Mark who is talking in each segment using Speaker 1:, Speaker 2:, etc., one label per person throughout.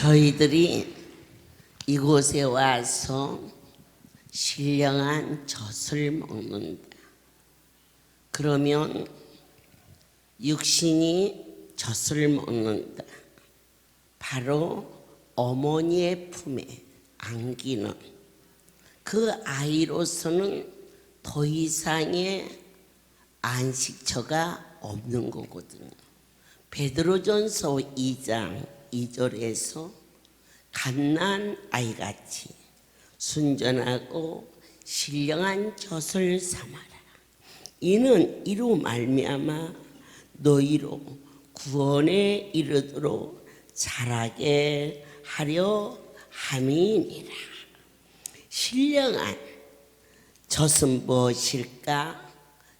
Speaker 1: 저희들이 이곳에 와서 신령한 젖을 먹는다. 그러면 육신이 젖을 먹는다. 바로 어머니의 품에 안기는 그 아이로서는 더 이상의 안식처가 없는 거거든요. 베드로전서 2장 2절에서 갓난 아이같이 순전하고 신령한 젖을 삼아라. 이는 이로 말미암아 너희로 구원에 이르도록 자라게 하려 함이니라. 신령한 젖은 무엇일까?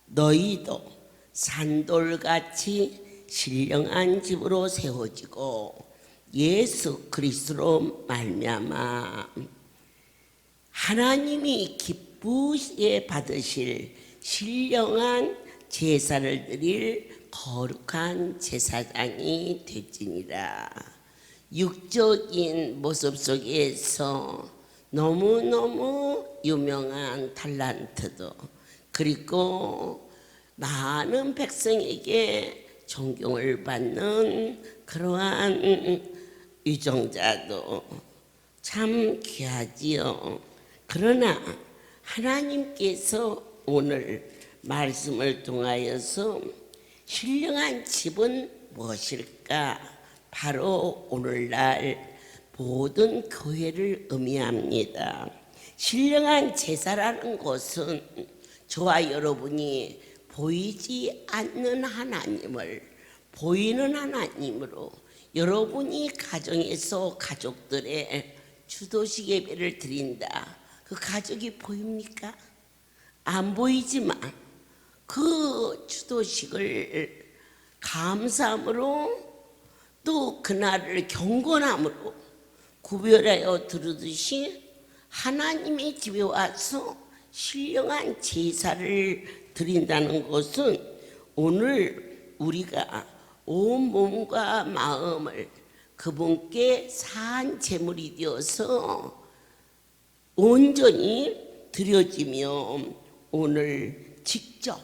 Speaker 1: 너희도 산돌같이 신령한 집으로 세워지고 예수 그리스도로 말미암아 하나님이 기쁘게 받으실 신령한 제사를 드릴 거룩한 제사장이 되지니라. 육적인 모습 속에서 너무너무 유명한 달란트도 그리고 많은 백성에게 존경을 받는 그러한 유정자도 참 귀하지요. 그러나 하나님께서 오늘 말씀을 통하여서 신령한 집은 무엇일까? 바로 오늘날 모든 교회를 의미합니다. 신령한 제사라는 것은 저와 여러분이 보이지 않는 하나님을 보이는 하나님으로 여러분이 가정에서 가족들의 주도식 예배를 드린다. 그 가족이 보입니까? 안 보이지만 그 주도식을 감사함으로 또 그날을 경건함으로 구별하여 들으듯이 하나님의 집에 와서 신령한 제사를 드린다는 것은 오늘 우리가 온 몸과 마음을 그분께 산 제물이 되어서 온전히 드려지며 오늘 직접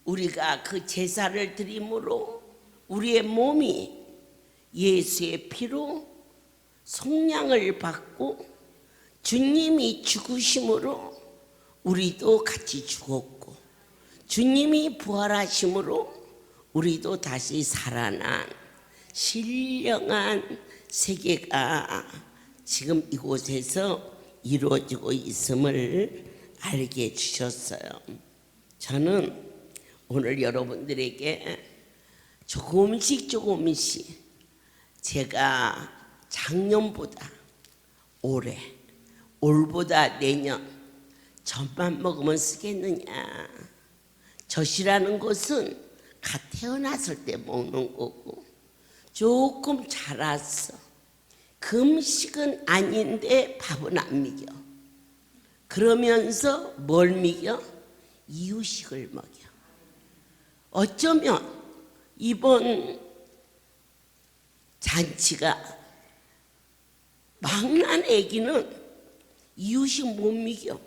Speaker 1: 우리가 그 제사를 드림으로 우리의 몸이 예수의 피로 속량을 받고 주님이 죽으심으로 우리도 같이 죽었고 주님이 부활하심으로 우리도 다시 살아난 신령한 세계가 지금 이곳에서 이루어지고 있음을 알게 해주셨어요. 저는 오늘 여러분들에게 조금씩 제가 작년보다 올해, 올보다 내년 젖만 먹으면 쓰겠느냐. 젖이라는 것은 갓 태어났을 때 먹는 거고 조금 자랐어. 금식은 아닌데 밥은 안 먹여. 그러면서 뭘 먹여? 이유식을 먹여. 어쩌면 이번 잔치가 막난 아기는 이유식 못 먹여.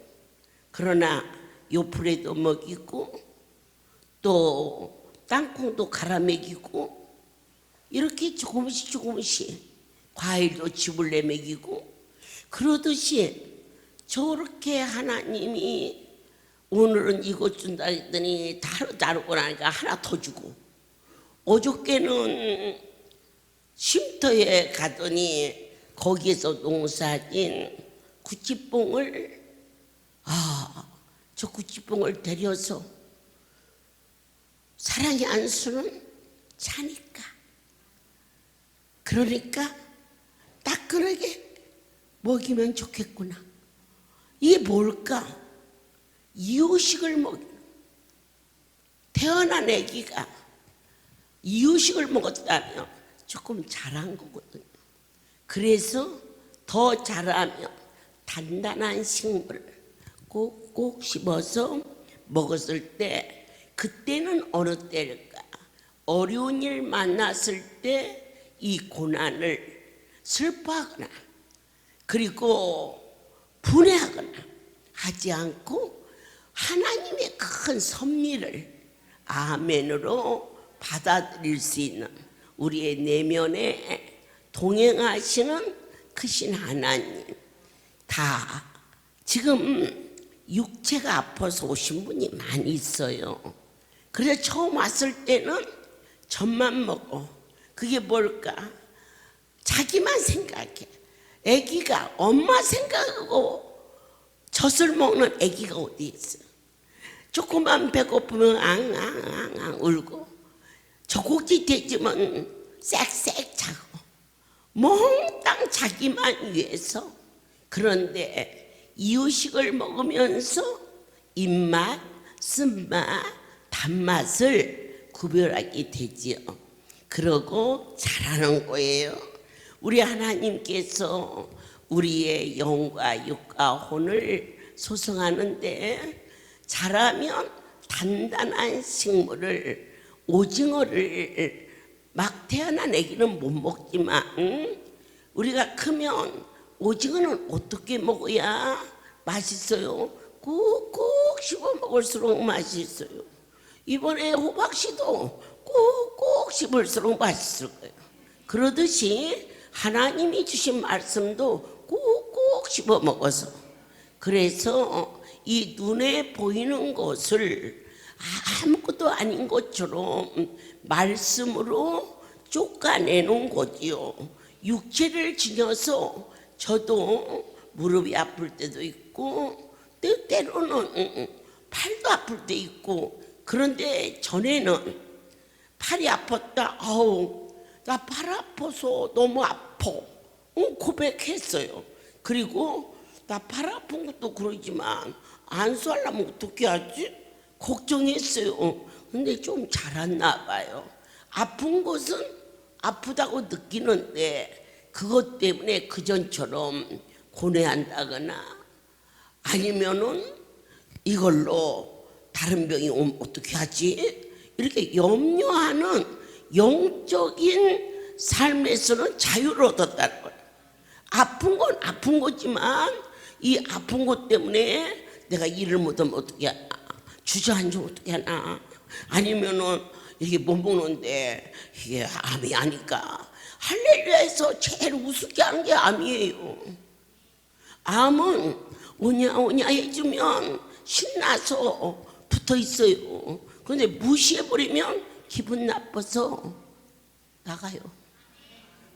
Speaker 1: 그러나 요플에도 먹이고 또 땅콩도 갈아 먹이고 이렇게 조금씩 과일도 집을내 먹이고 그러듯이 저렇게 하나님이 오늘은 이것 준다 했더니 다르고 나니까 하나 더 주고 어저께는 쉼터에 가더니 거기에서 농사진 구찌뽕을 저 구찌뽕을 데려서 사랑의 안수는 차니까 그러니까 따끈하게 먹이면 좋겠구나. 이게 뭘까? 이유식을 먹이는 태어난 아기가 이유식을 먹었다면 조금 자란 거거든요. 그래서 더 자라면 단단한 식물을 꼭꼭 씹어서 먹었을 때 그때는 어느 때일까? 어려운 일 만났을 때 이 고난을 슬퍼하거나 그리고 분해하거나 하지 않고 하나님의 큰 섭리를 아멘으로 받아들일 수 있는 우리의 내면에 동행하시는 크신 하나님. 다 지금 육체가 아파서 오신 분이 많이 있어요. 그래서 처음 왔을 때는 젖만 먹어. 그게 뭘까? 자기만 생각해. 아기가 엄마 생각하고 젖을 먹는 아기가 어디 있어? 조금만 배고프면 앙앙앙 울고 젖꼭지 대지면 쌕쌕 자고 몽땅 자기만 위해서. 그런데 이유식을 먹으면서 입맛, 쓴맛, 단맛을 구별하게 되지요. 그러고 자라는 거예요. 우리 하나님께서 우리의 영과 육과 혼을 소성하는데 자라면 단단한 식물을, 오징어를 막 태어난 애기는 못 먹지만 우리가 크면 오징어는 어떻게 먹어야 맛있어요? 꾹꾹 씹어 먹을수록 맛있어요. 이번에 호박씨도 꾹꾹 씹을수록 맛있을 거예요. 그러듯이 하나님이 주신 말씀도 꾹꾹 씹어 먹어서, 그래서 이 눈에 보이는 것을 아무것도 아닌 것처럼 말씀으로 쫓아내는 거지요. 육체를 지녀서 저도 무릎이 아플 때도 있고 때로는 팔도 아플 때 있고, 그런데 전에는 팔이 아팠다, 아우 나 팔 아파서 너무 아파, 고백했어요. 그리고 나 팔 아픈 것도 그러지만 안수하려면 어떻게 하지? 걱정했어요. 근데 좀 자랐나 봐요. 아픈 것은 아프다고 느끼는데 그것 때문에 그전처럼 고뇌한다거나 아니면은 이걸로 다른 병이 오면 어떻게 하지? 이렇게 염려하는 영적인 삶에서는 자유를 얻었다는 거예요. 아픈 건 아픈 거지만 이 아픈 것 때문에 내가 일을 못하면 어떻게 하나, 주저앉으면 어떻게 하나, 아니면은 이게 못 먹는데 이게 암이 아니까 할렐루야에서 제일 우습게 하는 게 암이에요. 암은 오냐 오냐 해주면 신나서 붙어 있어요. 그런데 무시해버리면 기분 나빠서 나가요.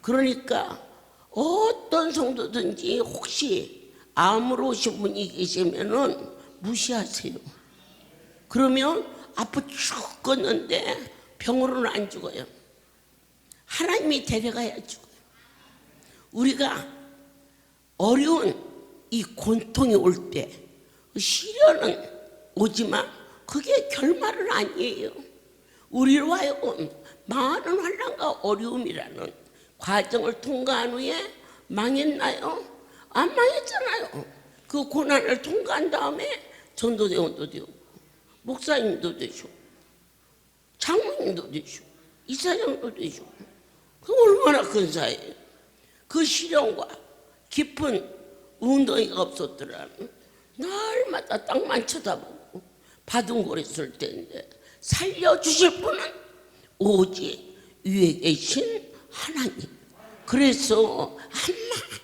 Speaker 1: 그러니까 어떤 성도든지 혹시 암으로 오신 분이 계시면은 무시하세요. 그러면 아파 죽겠는데 병으로는 안 죽어요. 하나님이 데려가야 죽어요. 우리가 어려운 이 고통이 올 때 시련은 오지만 그게 결말은 아니에요. 우리로 하여금 많은 환난과 어려움이라는 과정을 통과한 후에 망했나요? 안 망했잖아요. 그 고난을 통과한 다음에 전도대원도 되고 목사님도 되시고 장로님도 되시고 이사장도 되시고, 그 얼마나 큰 사이예요. 그 시련과 깊은 웅덩이가 없었더라면 날마다 땅만 쳐다보고 바둥거리 쓸 텐데 살려주실 분은 오직 위에 계신 하나님. 그래서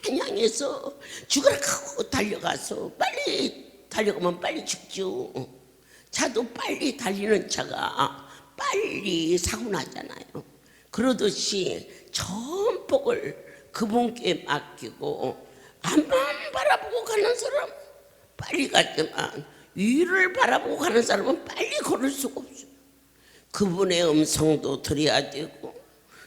Speaker 1: 암만 향해서 죽으라 하고 달려가서 빨리 달려가면 빨리 죽죠. 차도 빨리 달리는 차가 빨리 사고 나잖아요. 그러듯이 전복을 그분께 맡기고 앞만 바라보고 가는 사람 빨리 갔지만 위를 바라보고 가는 사람은 빨리 걸을 수가 없어요. 그분의 음성도 들어야 되고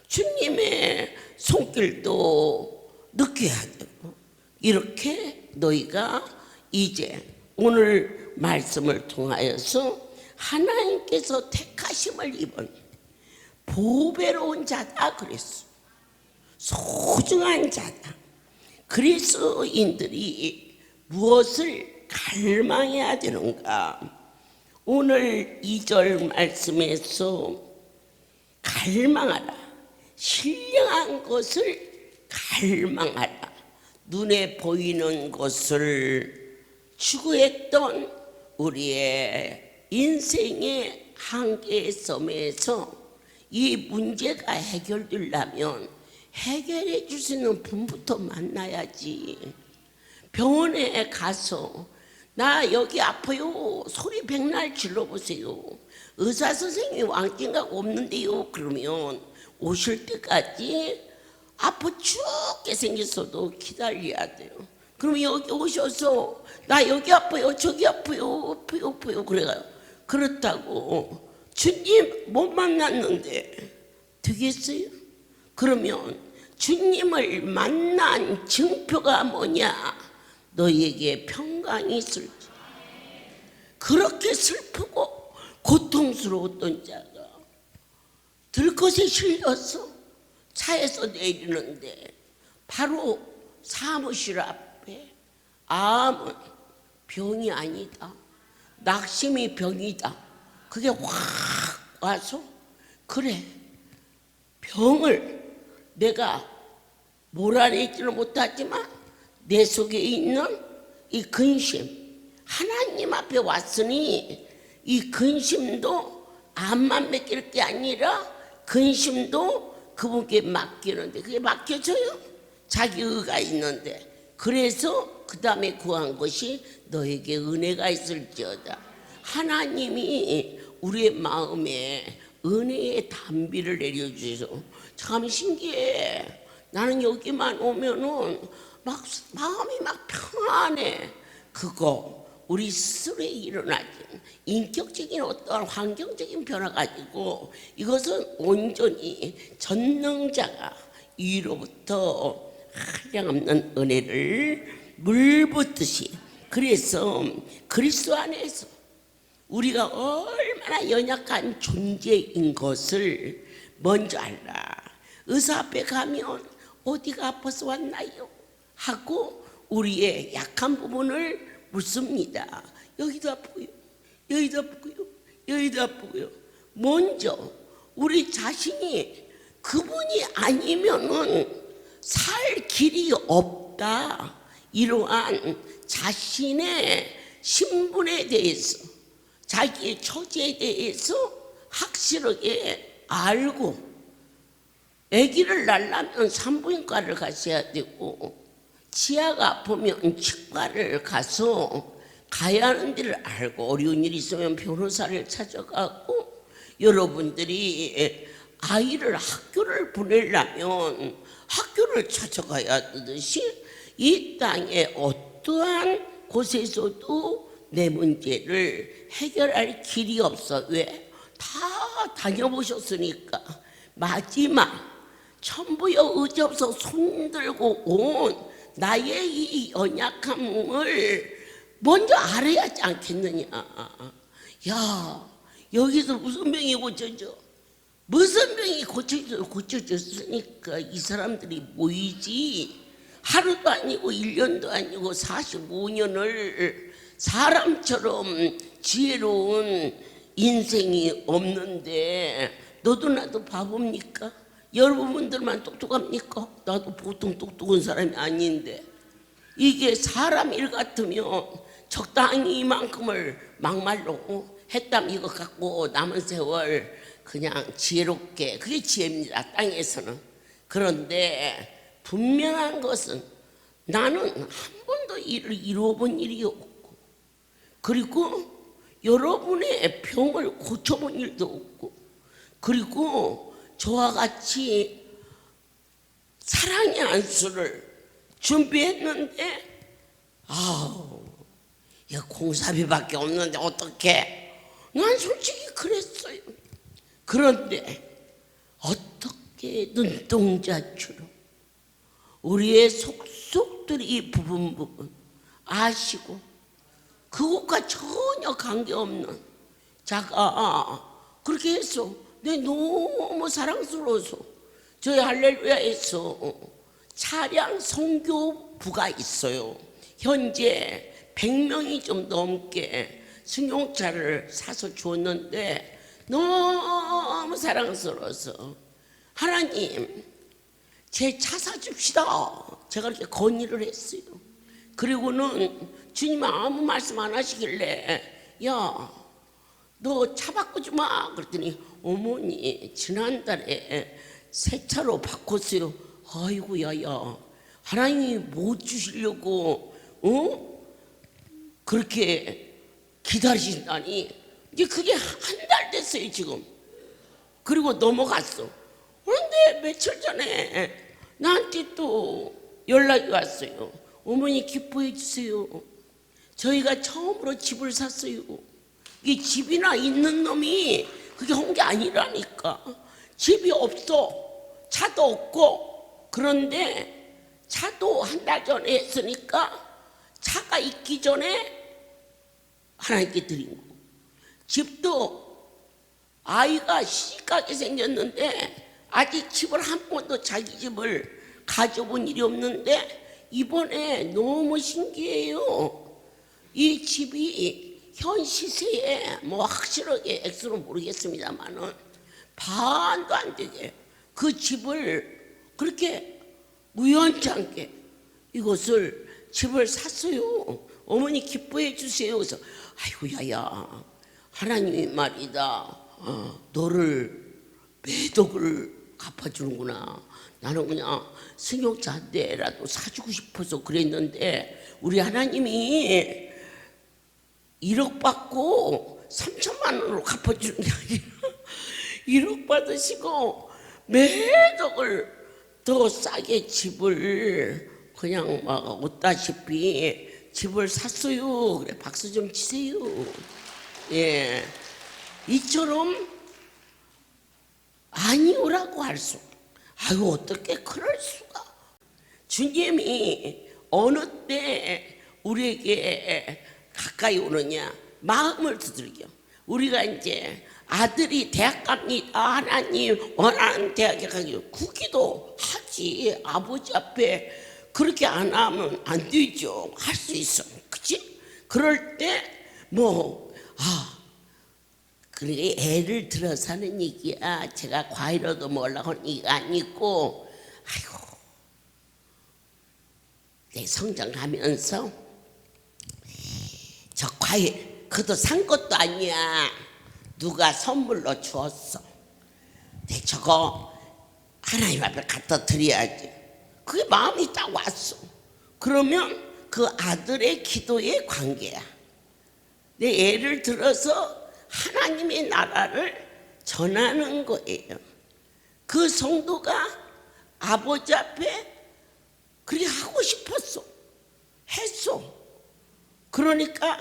Speaker 1: 주님의 손길도 느껴야 되고, 이렇게 너희가 이제 오늘 말씀을 통하여서 하나님께서 택하심을 입은 보배로운 자다 그랬어. 소중한 자다. 그리스도인들이 무엇을 갈망해야 되는가? 오늘 2절 말씀에서 갈망하라, 신령한 것을 갈망하라, 눈에 보이는 것을 추구했던 우리의 인생의 한계의 섬에서 이 문제가 해결되려면 해결해 줄 수 있는 분부터 만나야지. 병원에 가서 나 여기 아파요 소리 백날 질러보세요. 의사 선생님이 왕진각 없는데요 그러면 오실 때까지 아파 죽게 생겼어도 기다려야 돼요. 그럼 여기 오셔서 나 여기 아파요 저기 아파요 아파요 그래요. 그렇다고 주님 못 만났는데 되겠어요? 그러면 주님을 만난 증표가 뭐냐? 너에게 평강이 있을지. 그렇게 슬프고 고통스러웠던 자가 들것에 실려서 차에서 내리는데 바로 사무실 앞에 암은 병이 아니다, 낙심이 병이다, 그게 확 와서 그래, 병을 내가 몰아내지는 못하지만 내 속에 있는 이 근심, 하나님 앞에 왔으니 이 근심도 암만 맡길 게 아니라 근심도 그분께 맡기는데 그게 맡겨져요? 자기 의가 있는데. 그래서 그 다음에 구한 것이 너에게 은혜가 있을지어다. 하나님이 우리의 마음에 은혜의 단비를 내려주셔서 참 신기해. 나는 여기만 오면은 막 마음이 막 평안해. 그거 우리 스스로에 일어나진 인격적인 어떤 환경적인 변화 가지고 이것은 온전히 전능자가 위로부터 한량없는 은혜를 물 붓듯이. 그래서 그리스도 안에서 우리가 얼마나 연약한 존재인 것을 먼저 알라. 의사 앞에 가면 어디가 아파서 왔나요? 하고 우리의 약한 부분을 묻습니다. 여기도 아프고요, 여기도 아프고요, 여기도 아프고요. 먼저 우리 자신이 그분이 아니면은 살 길이 없다. 이러한 자신의 신분에 대해서, 자기의 처지에 대해서 확실하게 알고, 아기를 낳으려면 산부인과를 가셔야 되고, 치아가 아프면 치과를 가야 하는 데를 알고, 어려운 일이 있으면 변호사를 찾아가고, 여러분들이 아이를 학교를 보내려면 학교를 찾아가야 하듯이 이 땅의 어떠한 곳에서도 내 문제를 해결할 길이 없어. 왜? 다 다녀보셨으니까. 마지막 천부여 의지없어 손들고 온 나의 이 연약함을 먼저 알아야 하지 않겠느냐. 야, 여기서 무슨 병이 고쳐져? 무슨 병이 고쳐졌으니까 이 사람들이 모이지. 하루도 아니고 1년도 아니고 45년을 사람처럼 지혜로운 인생이 없는데 너도 나도 바보입니까? 여러분들만 똑똑합니까? 나도 보통 똑똑한 사람이 아닌데. 이게 사람 일 같으면 적당히 이만큼을 막말로 했다면 이거 갖고 남은 세월 그냥 지혜롭게, 그게 지혜입니다, 땅에서는. 그런데 분명한 것은 나는 한 번도 일을 이루어본 일이 없고, 그리고 여러분의 병을 고쳐본 일도 없고, 그리고 저와 같이 사랑의 안수를 준비했는데 야, 공사비밖에 없는데 어떡해? 난 솔직히 그랬어요. 그런데 어떻게 눈동자처럼 우리의 속속들이 부분 아시고 그것과 전혀 관계없는 자가 그렇게 해서 내 너무 사랑스러워서 저희 할렐루야에서 차량 선교부가 있어요. 현재 100명이 좀 넘게 승용차를 사서 줬는데 너무 사랑스러워서 하나님 제 차 사줍시다. 제가 그렇게 건의를 했어요. 그리고는 주님 아무 말씀 안 하시길래 야, 너 차 바꾸지 마. 그랬더니 어머니 지난달에 새 차로 바꿨어요. 아이고 야야, 하나님이 뭐 주시려고 그렇게 기다리신다니. 이제 그게 한 달 됐어요 지금. 그리고 넘어갔어. 그런데 며칠 전에 나한테 또 연락이 왔어요. 어머니 기뻐해 주세요. 저희가 처음으로 집을 샀어요. 이게 집이나 있는 놈이 그게 한 게 아니라니까. 집이 없어. 차도 없고. 그런데 차도 한 달 전에 했으니까 차가 있기 전에 하나님께 드린 거. 집도 아이가 시집가게 생겼는데 아직 집을 한 번도 자기 집을 가져본 일이 없는데 이번에 너무 신기해요. 이 집이 현 시세에 뭐 확실하게 액수는 모르겠습니다만은 반도 안 되게 그 집을 그렇게 우연찮게 이것을 집을 샀어요. 어머니 기뻐해 주세요. 그래서 아이고 야야 하나님이 말이다. 너를 매덕을 갚아주는구나. 나는 그냥 승용차 한 대라도 사주고 싶어서 그랬는데 우리 하나님이 1억 받고 3천만 원으로 갚아주는 게 아니라 1억 받으시고 매덕을 더 싸게 집을 그냥 막 웃다시피 집을 샀어요. 그래 박수 좀 치세요. 예, 이처럼 아니오라고 할 수. 아유 어떻게 그럴 수가. 주님이 어느 때 우리에게 가까이 오느냐 마음을 두들겨. 우리가 이제 아들이 대학 갑니다. 하나님 원하는 대학에 가기로 구기도 하지. 아버지 앞에 그렇게 안 하면 안 되죠. 할 수 있어. 그치? 그럴 때 그게 애를 들어서 하는 얘기야. 제가 과일로도 먹으려고 하는 얘기가 아니고 아이고 내 성장하면서 저 과일 그것도 산 것도 아니야. 누가 선물로 주었어. 내 저거 하나님 앞에 갖다 드려야지. 그게 마음이 딱 왔어. 그러면 그 아들의 기도의 관계야. 내 애를 들어서 하나님의 나라를 전하는 거예요. 그 성도가 아버지 앞에 그렇게 하고 싶었어. 했어. 그러니까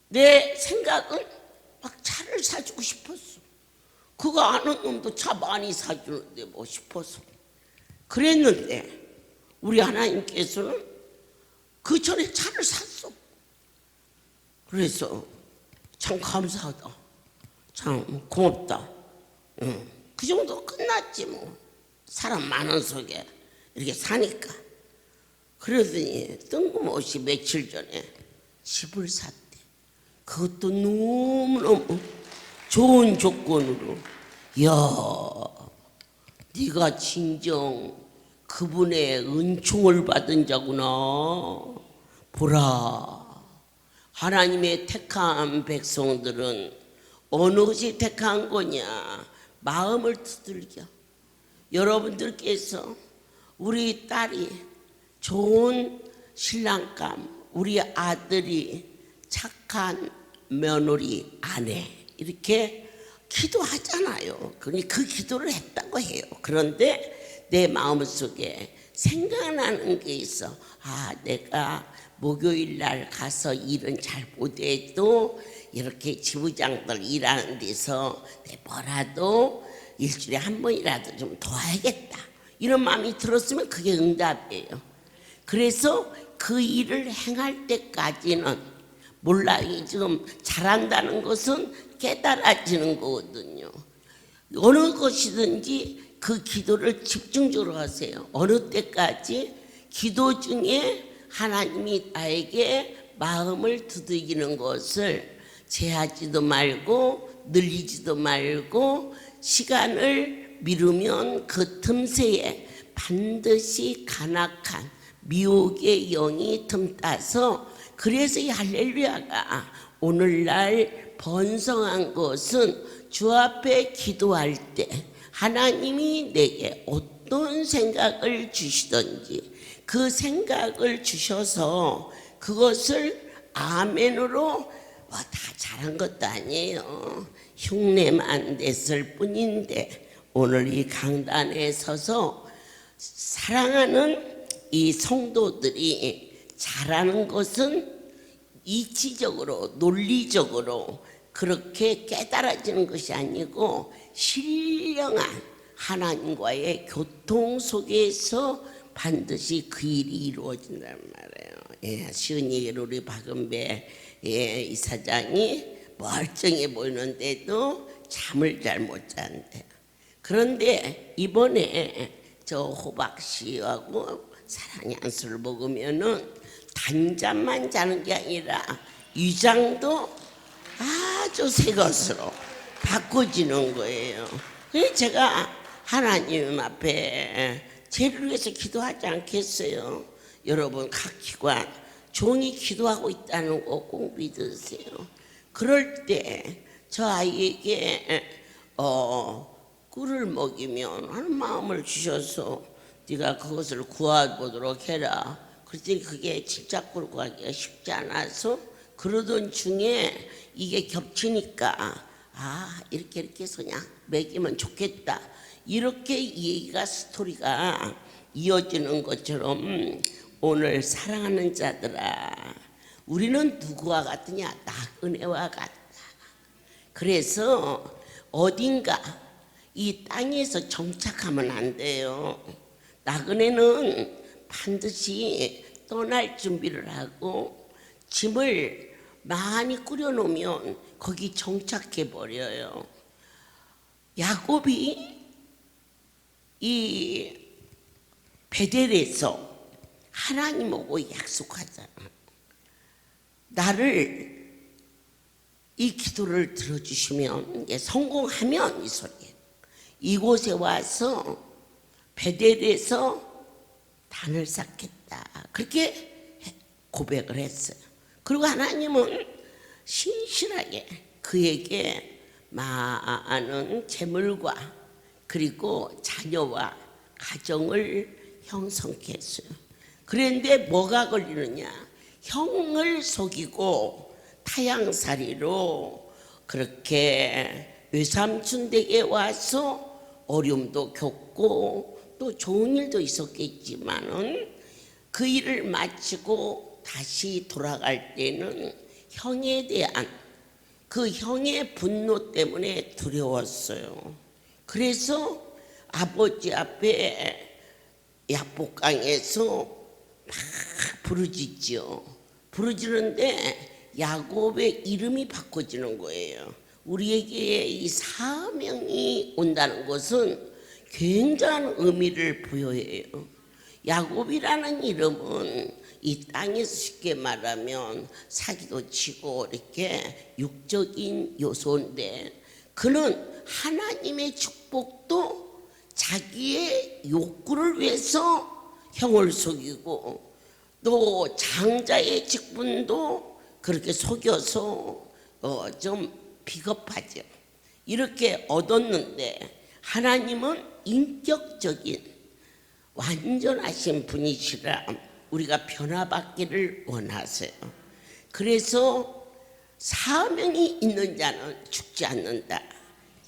Speaker 1: 내 생각은 막 차를 사주고 싶었어. 그거 아는 놈도 차 많이 사주는데 뭐 싶어서 그랬는데 우리 하나님께서는 그 전에 차를 샀어. 그래서 참 감사하다. 참 고맙다. 그 정도 끝났지 뭐. 사람 많은 속에 이렇게 사니까. 그러더니 뜬금없이 며칠 전에 집을 샀대. 그것도 너무너무 좋은 조건으로. 이야, 네가 진정 그분의 은총을 받은 자구나. 보라, 하나님의 택한 백성들은 어느 것이 택한 거냐? 마음을 두들겨. 여러분들께서 우리 딸이 좋은 신랑감, 우리 아들이 착한 며느리, 아내 이렇게 기도하잖아요. 그러니까 그 기도를 했다고 해요. 그런데 내 마음속에 생각나는 게 있어. 내가 목요일 날 가서 일은 잘 못해도 이렇게 지부장들 일하는 데서 내 뭐라도 일주일에 한 번이라도 좀 도와야겠다. 이런 마음이 들었으면 그게 응답이에요. 그래서 그 일을 행할 때까지는 몰라. 지금 잘한다는 것은 깨달아지는 거거든요. 어느 것이든지 그 기도를 집중적으로 하세요. 어느 때까지 기도 중에 하나님이 나에게 마음을 두들기는 것을 제하지도 말고 늘리지도 말고 시간을 미루면 그 틈새에 반드시 간악한 미혹의 영이 틈따서 그래서 이 할렐루야가 오늘날 번성한 것은 주 앞에 기도할 때 하나님이 내게 어떤 생각을 주시든지 그 생각을 주셔서 그것을 아멘으로 다 잘한 것도 아니에요. 흉내만 냈을 뿐인데 오늘 이 강단에 서서 사랑하는 이 성도들이 잘하는 것은 이치적으로 논리적으로 그렇게 깨달아지는 것이 아니고 신령한 하나님과의 교통 속에서 반드시 그 일이 이루어진단 말이에요. 예, 쉬운 얘기로 우리 박은배 이사장이 멀쩡해 보이는데도 잠을 잘 못 잔대요. 그런데 이번에 저 호박씨하고 사랑의 안수를 먹으면은 단잠만 자는 게 아니라 위장도 아주 새 것으로 바꿔지는 거예요. 그래서 제가 하나님 앞에 죄를 위해서 기도하지 않겠어요? 여러분 각 기관 종이 기도하고 있다는 거 꼭 믿으세요. 그럴 때 저 아이에게 꿀을 먹이면 하는 마음을 주셔서 네가 그것을 구해보도록 해라. 그랬더니 그게 진짜 꿀 구하기가 쉽지 않아서 그러던 중에 이게 겹치니까 이렇게 해서 그냥 먹이면 좋겠다. 이렇게 얘기가 스토리가 이어지는 것처럼 오늘 사랑하는 자들아, 우리는 누구와 같으냐? 나그네와 같다. 그래서 어딘가 이 땅에서 정착하면 안 돼요. 나그네는 반드시 떠날 준비를 하고 짐을 많이 꾸려놓으면 거기 정착해 버려요. 야곱이 이 베델에서 하나님하고 약속하잖아. 나를 이 기도를 들어주시면 성공하면 이 소리예요. 이곳에 와서 베델에서 단을 쌓겠다. 그렇게 고백을 했어요. 그리고 하나님은 신실하게 그에게 많은 재물과 그리고 자녀와 가정을 형성케 했어요. 그런데 뭐가 걸리느냐? 형을 속이고 타향살이로 그렇게 외삼촌 댁에 와서 어려움도 겪고 또 좋은 일도 있었겠지만은 그 일을 마치고 다시 돌아갈 때는 형에 대한 그 형의 분노 때문에 두려웠어요. 그래서 아버지 앞에 야복강에서 막 부르짖죠. 부르짖는데 야곱의 이름이 바꿔지는 거예요. 우리에게 이 사명이 온다는 것은 굉장한 의미를 부여해요. 야곱이라는 이름은 이 땅에서 쉽게 말하면 사기도 치고 이렇게 육적인 요소인데 그는 하나님의 축복도 자기의 욕구를 위해서 형을 속이고 또 장자의 직분도 그렇게 속여서 좀 비겁하죠. 이렇게 얻었는데 하나님은 인격적인 완전하신 분이시라 우리가 변화받기를 원하세요. 그래서 사명이 있는 자는 죽지 않는다.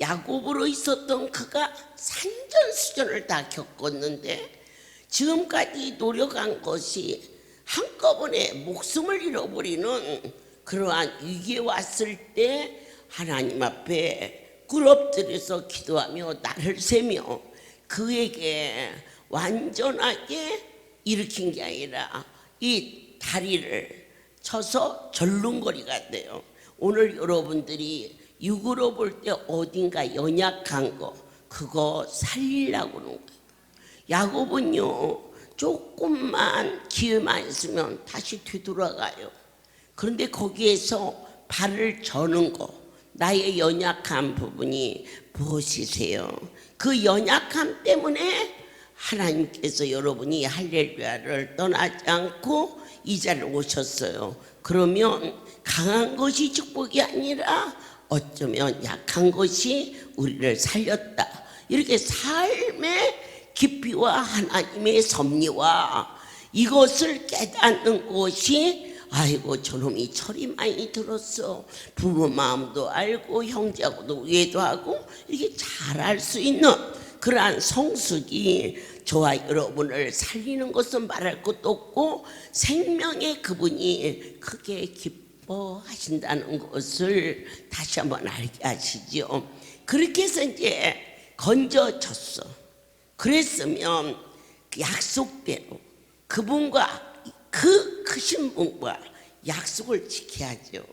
Speaker 1: 야곱으로 있었던 그가 산전수전을 다 겪었는데 지금까지 노력한 것이 한꺼번에 목숨을 잃어버리는 그러한 위기에 왔을 때 하나님 앞에 꿇엎드려서 기도하며 나를 세며 그에게 완전하게 일으킨 게 아니라 이 다리를 쳐서 절름거리가 돼요. 오늘 여러분들이 육으로 볼 때 어딘가 연약한 거 그거 살리려고 하는 거예요. 야곱은요 조금만 기회만 있으면 다시 뒤돌아가요. 그런데 거기에서 발을 저는 거 나의 연약한 부분이 무엇이세요? 그 연약함 때문에 하나님께서 여러분이 할렐루야를 떠나지 않고 이 자리에 오셨어요. 그러면 강한 것이 축복이 아니라 어쩌면 약한 것이 우리를 살렸다. 이렇게 삶의 깊이와 하나님의 섭리와 이것을 깨닫는 것이 아이고 저놈이 철이 많이 들었어. 부모 마음도 알고 형제하고도 외도하고 이렇게 잘할 수 있는 그러한 성숙이 저와 여러분을 살리는 것은 말할 것도 없고 생명의 그분이 크게 기뻐하신다는 것을 다시 한번 알게 하시죠. 그렇게 해서 이제 건져졌어. 그랬으면 약속대로 그분과 그 크신 분과 약속을 지켜야죠.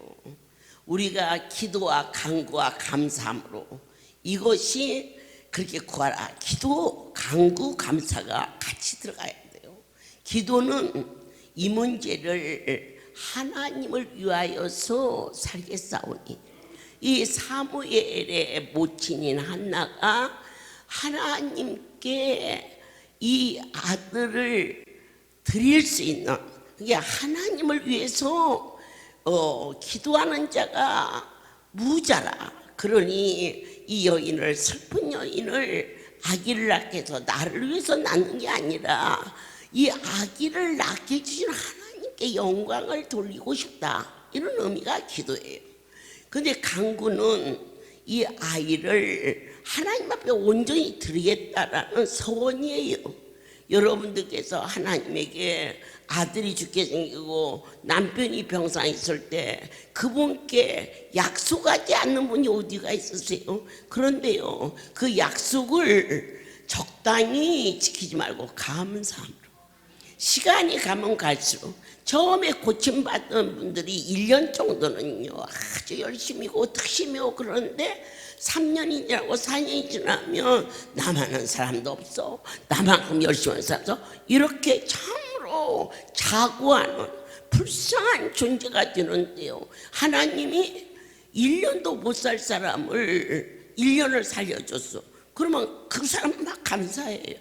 Speaker 1: 우리가 기도와 간구와 감사함으로 이것이 그렇게 구하라. 기도, 간구, 감사가 같이 들어가야 돼요. 기도는 이 문제를 하나님을 위하여서 살겠사오니, 이 사무엘의 모친인 한나가 하나님께 이 아들을 드릴 수 있는, 그게 하나님을 위해서 기도하는 자가 무자라. 그러니 이 여인을, 슬픈 여인을 아기를 낳게 해서 나를 위해서 낳는 게 아니라 이 아기를 낳게 해주신 하나님께 영광을 돌리고 싶다, 이런 의미가 기도예요. 근데 간구는 이 아이를 하나님 앞에 온전히 드리겠다라는 서원이에요. 여러분들께서 하나님에게 아들이 죽게 생기고 남편이 병상 있을 때 그분께 약속하지 않는 분이 어디가 있으세요? 그런데요, 그 약속을 적당히 지키지 말고 감사함으로, 시간이 가면 갈수록, 처음에 고침받은 분들이 1년 정도는요 아주 열심히고 특심이고, 그런데 3년이 지나고 4년이 지나면 나만한 사람도 없어, 나만큼 열심히 하는 사람도 없어, 이렇게 참으로 자고하는 불쌍한 존재가 되는데요, 하나님이 1년도 못 살 사람을 1년을 살려줬어. 그러면 그 사람 막 감사해요.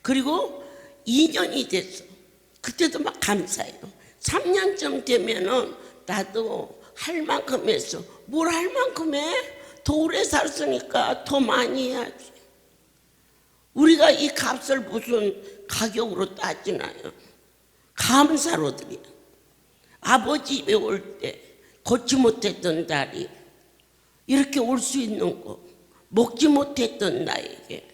Speaker 1: 그리고 2년이 됐어. 그때도 막 감사해요. 3년쯤 되면은 나도 할 만큼 했어. 뭘 할 만큼 해? 더 오래 살았으니까 더 많이 해야지. 우리가 이 값을 무슨 가격으로 따지나요? 감사로 드려. 아버지 집에 올 때 걷지 못했던 다리 이렇게 올 수 있는 거, 먹지 못했던 나에게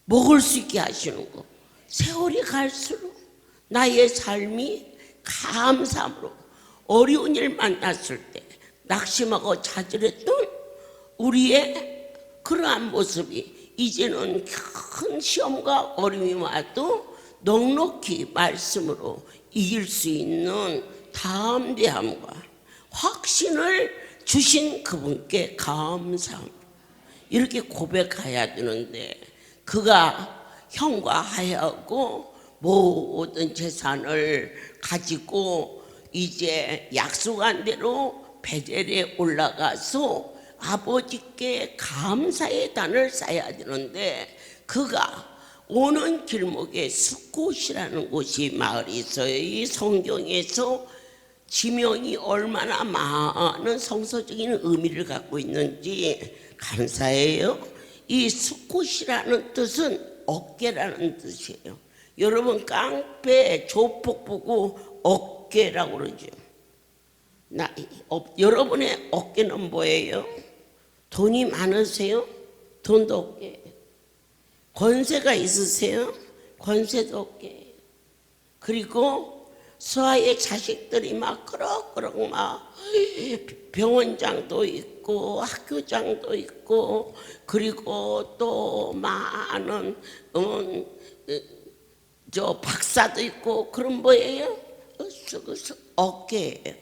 Speaker 1: 먹을 수 있게 하시는 거, 세월이 갈수록 나의 삶이 감사함으로, 어려운 일 만났을 때 낙심하고 좌절했던 우리의 그러한 모습이 이제는 큰 시험과 어려움이 와도 넉넉히 말씀으로 이길 수 있는 담대함과 확신을 주신 그분께 감사합니다. 이렇게 고백해야 되는데, 그가 형과 하야하고 모든 재산을 가지고 이제 약속한 대로 베델에 올라가서 아버지께 감사의 단을 쌓아야 되는데, 그가 오는 길목에 숫곳이라는 곳이 마을이 있어요. 이 성경에서 지명이 얼마나 많은 성서적인 의미를 갖고 있는지 감사해요. 이 숫곳이라는 뜻은 어깨라는 뜻이에요. 여러분, 깡패 조폭 보고 어깨라고 그러죠. 여러분의 어깨는 뭐예요? 돈이 많으세요? 돈도 어깨. 권세가 있으세요? 권세도 어깨. 그리고 수아의 자식들이 막 그럭그럭 막 병원장도 있고 학교장도 있고, 그리고 또 많은 저 박사도 있고, 그런 뭐예요? 어깨예요.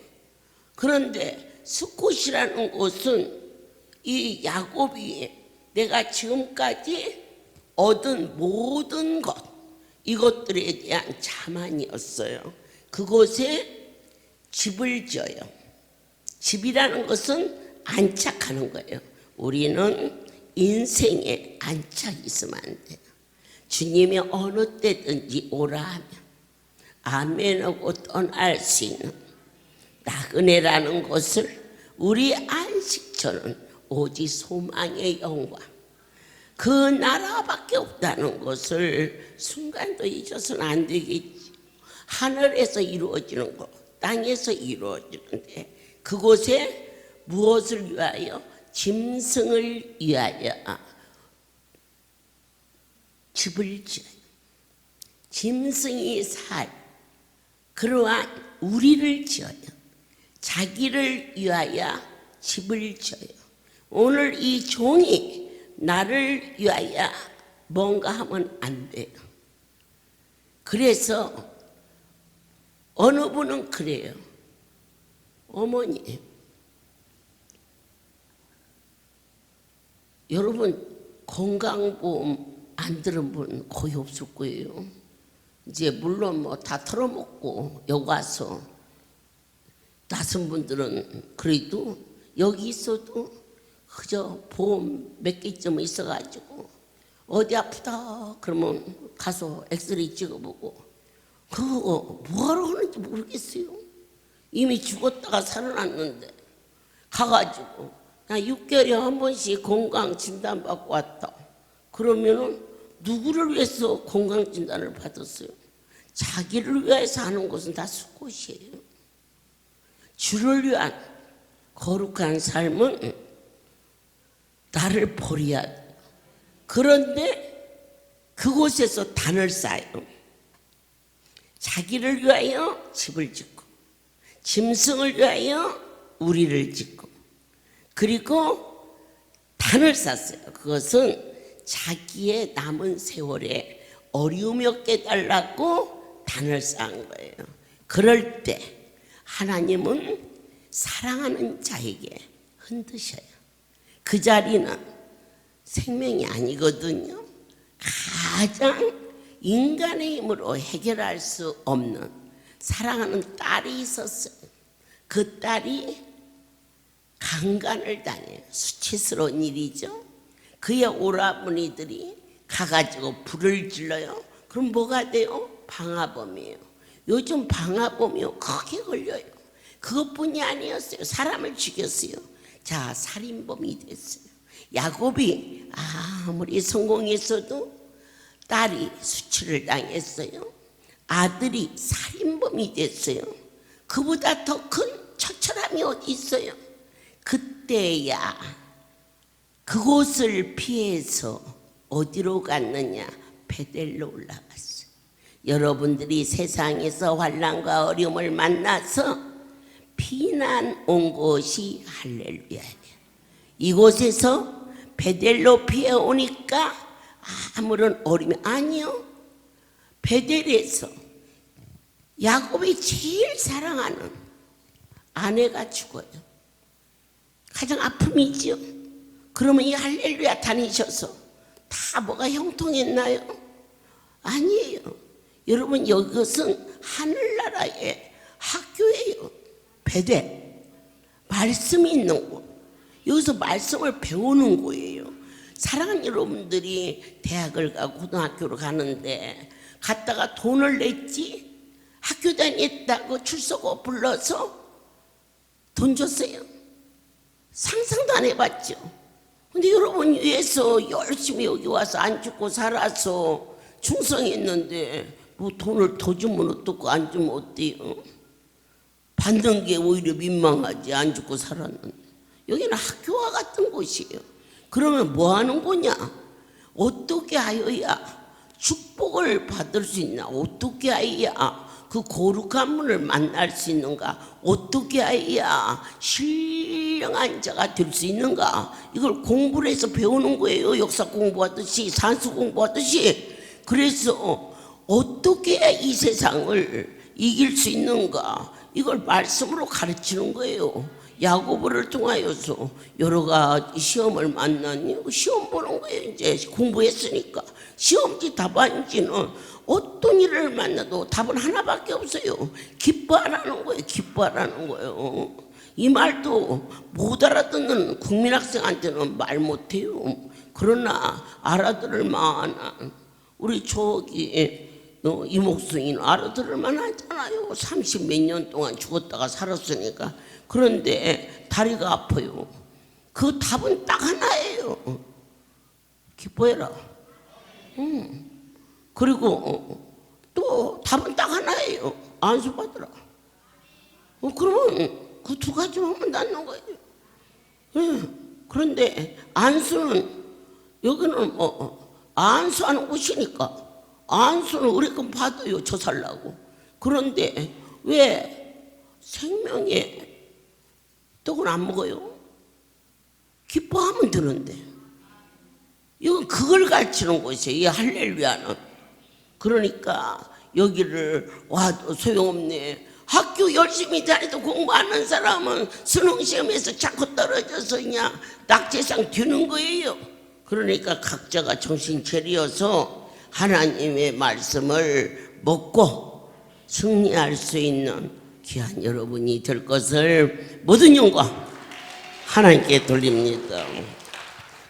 Speaker 1: 그런데 숫곳이라는 곳은 이 야곱이 내가 지금까지 얻은 모든 것, 이것들에 대한 자만이었어요. 그곳에 집을 지어요. 집이라는 것은 안착하는 거예요. 우리는 인생에 안착이 있으면 안 돼요. 주님이 어느 때든지 오라 하면 아멘하고 떠날 수 있는 나그네라는 것을, 우리 안식처는 오직 소망의 영광, 그 나라밖에 없다는 것을 순간도 잊어서는 안 되겠지. 하늘에서 이루어지는 것, 땅에서 이루어지는데, 그곳에 무엇을 위하여? 짐승을 위하여 집을 지어요. 짐승이 살 그러한 우리를 지어요. 자기를 위하여 집을 져요. 오늘 이 종이 나를 위하여 뭔가 하면 안 돼요. 그래서 어느 분은 그래요. 어머니, 여러분 건강보험 안 들은 분 거의 없을 거예요. 이제 물론 뭐 다 털어먹고 여기 와서 낯선 분들은 그래도 여기 있어도 그저 보험 몇 개쯤 있어가지고 어디 아프다 그러면 가서 엑스레이 찍어보고 그거 뭐하러 하는지 모르겠어요. 이미 죽었다가 살아났는데 가가지고 나 6개월에 한 번씩 건강 진단 받고 왔다. 그러면은 누구를 위해서 건강 진단을 받았어요? 자기를 위해서 하는 것은 다 수고시에요. 주를 위한 거룩한 삶은 나를 버려야 돼. 그런데 그곳에서 단을 쌓아요. 자기를 위하여 집을 짓고 짐승을 위하여 우리를 짓고 그리고 단을 쌓았어요. 그것은 자기의 남은 세월에 어려움이 깨달라고 단을 쌓은 거예요. 그럴 때 하나님은 사랑하는 자에게 흔드셔요. 그 자리는 생명이 아니거든요. 가장 인간의 힘으로 해결할 수 없는 사랑하는 딸이 있었어요. 그 딸이 강간을 당해요. 수치스러운 일이죠. 그의 오라버니들이 가가지고 불을 질러요. 그럼 뭐가 돼요? 방화범이에요. 요즘 방화범이요 크게 걸려요. 그것뿐이 아니었어요. 사람을 죽였어요. 자, 살인범이 됐어요. 야곱이 아무리 성공했어도 딸이 수치를 당했어요. 아들이 살인범이 됐어요. 그보다 더 큰 처절함이 어디 있어요? 그때야 그곳을 피해서 어디로 갔느냐? 베델로 올라갔어요. 여러분들이 세상에서 환난과 어려움을 만나서 피난 온 곳이 할렐루야예요. 이곳에서 베델로 피해 오니까 아무런 어려움이 아니요. 베델에서 야곱이 제일 사랑하는 아내가 죽어요. 가장 아픔이지요. 그러면 이 할렐루야 다니셔서 다 뭐가 형통했나요? 아니에요. 여러분 이것은 하늘나라의 학교예요. 베델 말씀이 있는 곳. 여기서 말씀을 배우는 거예요. 사랑하는 여러분들이 대학을 가고 고등학교를 가는데 갔다가 돈을 냈지 학교 다녔다고 출석부 불러서 돈 줬어요? 상상도 안 해봤죠. 근데 여러분 위해서 열심히 여기 와서 안 죽고 살아서 충성했는데 뭐 돈을 더 주면 어떻고 안 주면 어때요? 받는 게 오히려 민망하지. 안 죽고 살았는데. 여기는 학교와 같은 곳이에요. 그러면 뭐 하는 거냐? 어떻게 하여야 축복을 받을 수 있나? 어떻게 하여야 그 거룩한 분을 만날 수 있는가? 어떻게 해야 신령한 자가 될 수 있는가? 이걸 공부를 해서 배우는 거예요. 역사 공부하듯이 산수 공부하듯이. 그래서 어떻게 해야 이 세상을 이길 수 있는가? 이걸 말씀으로 가르치는 거예요. 야고보를 통하여서 여러 가지 시험을 만나니 시험 보는 거예요. 이제 공부했으니까. 시험지 답안지는 어떤 일을 만나도 답은 하나밖에 없어요. 기뻐하라는 거예요. 기뻐하라는 거예요. 이 말도 못 알아듣는 국민학생한테는 말 못해요. 그러나 알아들을 만한 우리 저기 이목순이는 알아들을 만하잖아요. 30 몇 년 동안 죽었다가 살았으니까. 그런데 다리가 아파요. 그 답은 딱 하나예요. 기뻐해라. 그리고 또 답은 딱 하나예요. 안수 받으라. 그러면 그 두 가지만 하면 낫는 거예요. 그런데 안수는 여기는 안수하는 곳이니까 안수는 우리 건 받아요. 저 살라고. 그런데 왜 생명의 떡은 안 먹어요. 기뻐하면 되는데. 이건 그걸 가르치는 곳이에요. 이 할렐루야는. 그러니까 여기를 와도 소용없네. 학교 열심히 다니도 공부하는 사람은 수능시험에서 자꾸 떨어져서 그냥 낙제상 되는 거예요. 그러니까 각자가 정신 차려서 하나님의 말씀을 먹고 승리할 수 있는 귀한 여러분이 될 것을 모든 영광 하나님께 돌립니다.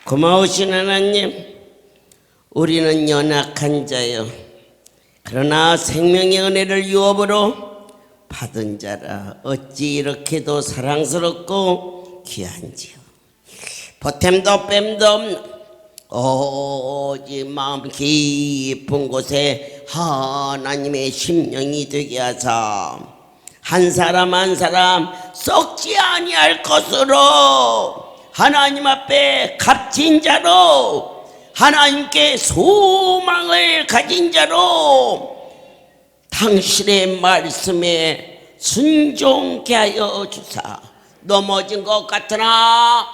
Speaker 1: 고마우신 하나님, 우리는 연약한 자요 그러나 생명의 은혜를 유업으로 받은 자라 어찌 이렇게도 사랑스럽고 귀한지요. 보탬도 뺨도 없는 오직 마음 깊은 곳에 하나님의 심령이 되게 하사 한 사람 한 사람 썩지 아니할 것으로 하나님 앞에 값진 자로 하나님께 소망을 가진 자로 당신의 말씀에 순종케 하여 주사 넘어진 것 같으나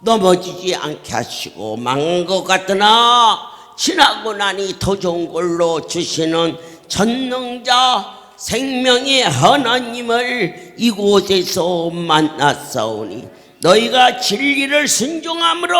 Speaker 1: 넘어지지 않게 하시고 망한 것 같으나 지나고 나니 더 좋은 걸로 주시는 전능자 생명의 하나님을 이곳에서 만났사오니 너희가 진리를 순종함으로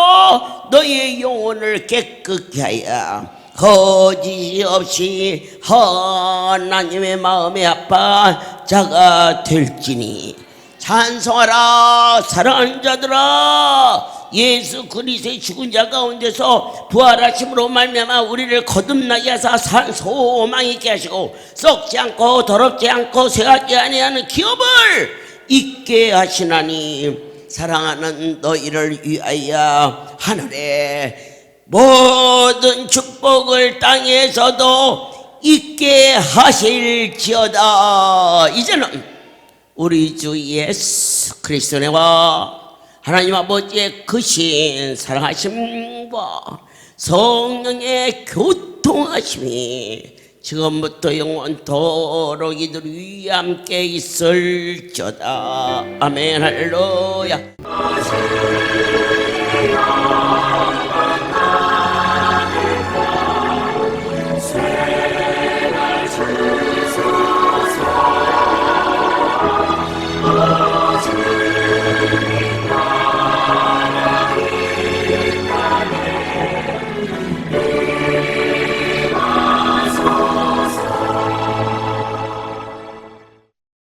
Speaker 1: 너희의 영혼을 깨끗게 하여 거짓이 없이 하나님의 마음에 아파 자가 될지니 찬송하라 사랑하는 자들아 예수 그리스도의 죽은 자 가운데서 부활하심으로 말미암아 우리를 거듭나게 하사 산 소망 있게 하시고 썩지 않고 더럽지 않고 쇠하지 아니하는 기업을 있게 하시나니 사랑하는 너희를 위하여 하늘에 모든 축복을 땅에서도 있게 하실지어다. 이제는 우리 주 예수 그리스도와 하나님 아버지의 크신 사랑하심과 성령의 교통하심이 지금부터 영원토록 이들 위에 함께 있을지어다. 아멘 할렐루야.